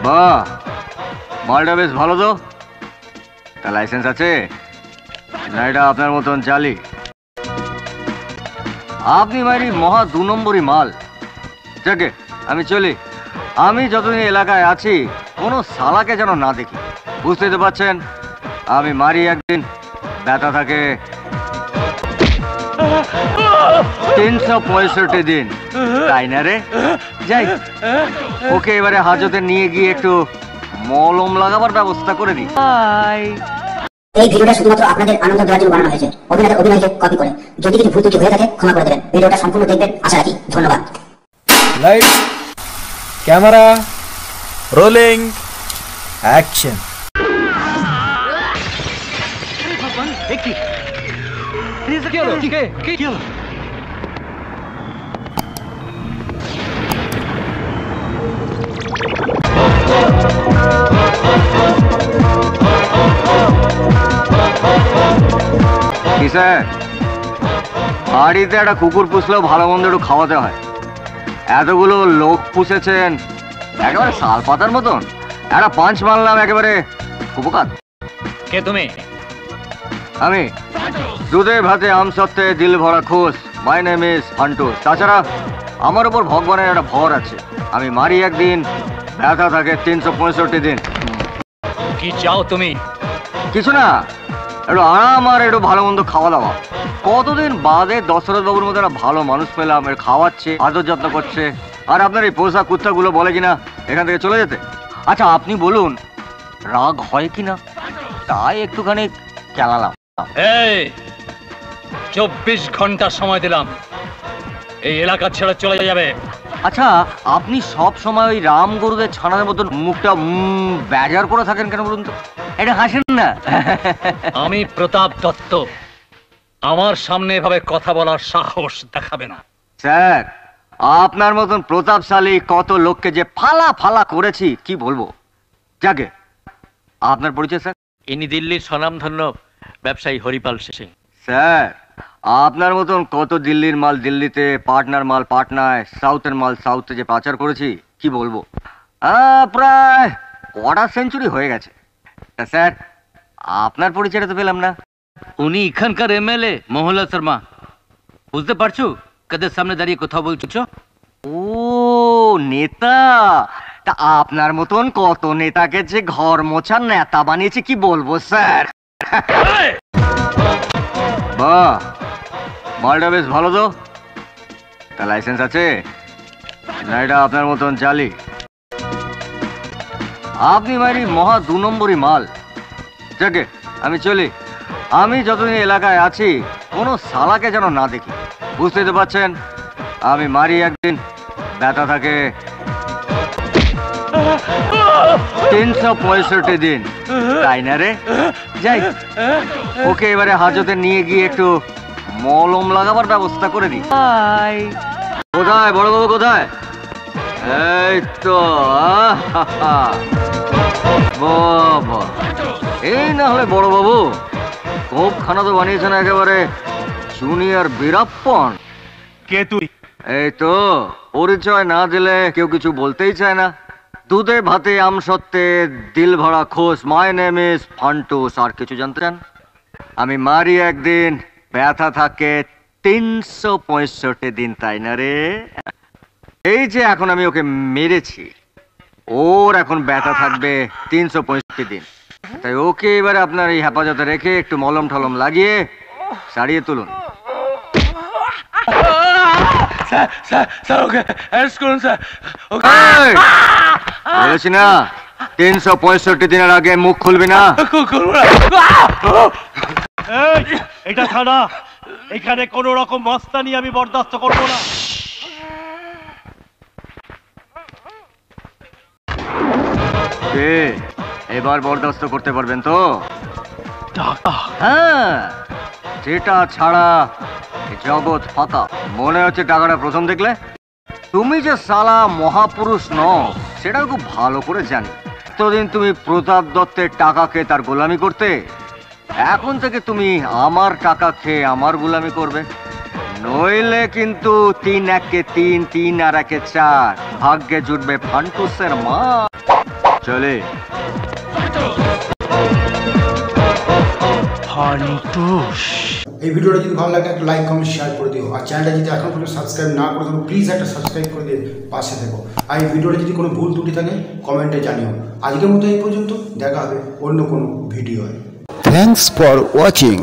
বাহ, মালটা বেশ ভালো তো। তা লাইসেন্স আছে না এটা আপনার মতন চালি? আপনি মারি মহা 2 নম্বরই মাল। যাকে আমি চলি। আমি যতদিন এলাকায় আছি কোনো সালাকে যেন না দেখি, বুঝতেই তো পারছেন। আমি মারি একদিন, ব্যথা থাকে 365 দিন, তাই না রে? যাই, ওকে এবারে হাজতে নিয়ে গিয়ে একটু মলম লাগাবার ব্যবস্থা করে দিই। এই ভিডিওটা শুধুমাত্র আপনাদের আনন্দ দেওয়ার জন্য বানানো হয়েছে। অভিনয়কে কপি করে। যদি কিছু ভুল ত্রুটি হয়ে থাকে ক্ষমা করে দেবেন। ভিডিওটা সম্পূর্ণ দেখবেন আশা রাখি। ধন্যবাদ। Light, camera, rolling, action. বাড়িতে একটা কুকুর পুষলেও ভালো মন্দ একটু খাওয়াতে হয়। এতগুলো লোক পুষেছেন একেবারে শাল পাতার মতন, একটা পাঁচ মারলাম একেবারে উপকার। কে তুমি? আমি দুধে ভাতে আম সত্ত্বে দিল ভরা খোশ, মাই নেম ইজ ফান্টু। তাছাড়া আমার উপর ভগবানের একটা ভর আছে। আমি মারি একদিন, ব্যথা থাকে 365 দিন। কি চাও তুমি? কিছু না, একটু আরাম আর একটু ভালো মন্দ খাওয়া দাওয়া। কতদিন বাদে দশরথ বাবুর মতো একটা ভালো মানুষ পেলাম, এর খাওয়াচ্ছে, আদর যত্ন করছে। আর আপনার এই পোষা কুত্তাগুলো বলে কিনা এখান থেকে চলে যেতে। আচ্ছা আপনি বলুন, রাগ হয় কিনা, তাই একটুখানি খেলালাম। এই 24 ঘন্টা সময় দিলাম, এই এলাকা ছেড়ে চলে যাবে। আচ্ছা আপনি সব সময় ওই রাম গরুদের ছানার মতন মুখটা ব্যাজার করে থাকেন কেন বলুন তো? এটা হাসেন না। আমি প্রতাপ দত্ত, আমার সামনে এভাবে কথা বলার সাহস দেখাবে না। স্যার আপনার মতন প্রতাপশালী কত লোককে যে ফালা ফালা করেছি কি বলবো। যাকে আপনার পরিচয় স্যার? ইনি দিল্লির স্বনামধন্য ব্যবসায়ী হরিপাল সিং। স্যার আপনার মতন কত দিল্লির মাল দিল্লিতে, পাটনার মাল পাটনায়, সাউথের মাল সাউথে যে পাচার করেছি কি বলবো। প্রায় 1/4 সেঞ্চুরি হয়ে গেছে। তা স্যার আপনার পরিচয়টা তো পেলাম না। উনি এখানকার এমএলএ মহল্লা শর্মা। বুঝতে পারছো কাদের সামনে দাঁড়িয়ে কথা বলছো? ও নেতা। তা আপনার মতন কত নেতাকে যে ঘর মোছার নেতা বানিয়েছে কি বলবো স্যার। বাহ, মালটা বেশ ভালো তো। তা লাইসেন্স আছে না এটা আপনার মতন চালি? আপনি মারি মহা 2 নম্বরই মাল। যাকে আমি চলি। আমি যতদিন এলাকায় আছি কোনো সালাকে যেন না দেখি, বুঝতেই তো পারছেন। আমি মারি একদিন, ব্যথা থাকে 365 দিন, তাই না রে? যাই, ওকে এবারে হাজতে নিয়ে গিয়ে একটু মলম লাগাবার ব্যবস্থা করে দিই। কোথায় বড়বাবু, কোথায়? এই তো বাবা, এই না হলে বড়বাবু কোপ খানা তো বানিয়েছেন একেবারে জুনিয়র বীরাপ্পন। কে তুই? এই তো, পরিচয় না দিলে কেউ কিছু বলতেই চায় না। দুধে ভাতে আম সত্ত্বে দিল ভরা খোশ, মাই নেম ইজ ফান্টু। আর কিছু জানতে চান? আমি মারি একদিন, ব্যথা থাকে 365 দিন, তাই না রে? এই যে এখন আমি ওকে মেরেছি, ওর এখন ব্যথা থাকবে 365 দিন। তাই ওকে এবারে আপনার এই হেফাজতে রেখে একটু মলম ঠলম লাগিয়ে সারিয়ে তুলুন। বলেছি না 365 দিনের আগে মুখ খুলবি না। এটা থানা, এখানে কোন রকম মস্তানি আমি বরদাস্ত করবো না। এবার বরদাস্ত করতে পারবেন তো? হ্যাঁ, যেটা ছাড়া জগৎ ফাঁকা। মনে হচ্ছে টাকাটা প্রথম দেখলে? তুমি যে সালা মহাপুরুষ নও সেটা খুব ভালো করে জানি। এতদিন তুমি প্রতাপ দত্তের টাকা খেয়ে তার গোলামি করতে, এখন থেকে তুমি আমার টাকা খেয়ে আমার গোলামি করবে। নইলে কিন্তু 3 একে 3, 3 আর একে 4, ভাগ্যে জুটবে ফান্টুসের মা। চলে এই ভিডিওটা যদি ভালো লাগে একটা লাইক কমেন্ট শেয়ার করে দিও, আর চ্যানেলটা যদি এখন পর্যন্ত সাবস্ক্রাইব না করে থাকো প্লিজ একটা সাবস্ক্রাইব করে দিয়ে পাশে থেকো। আর এই ভিডিওটা যদি কোনো ভুল ত্রুটি থাকে কমেন্টে জানিও। আজকের মতো এই পর্যন্ত, দেখা হবে অন্য কোনো ভিডিও। Thanks for watching.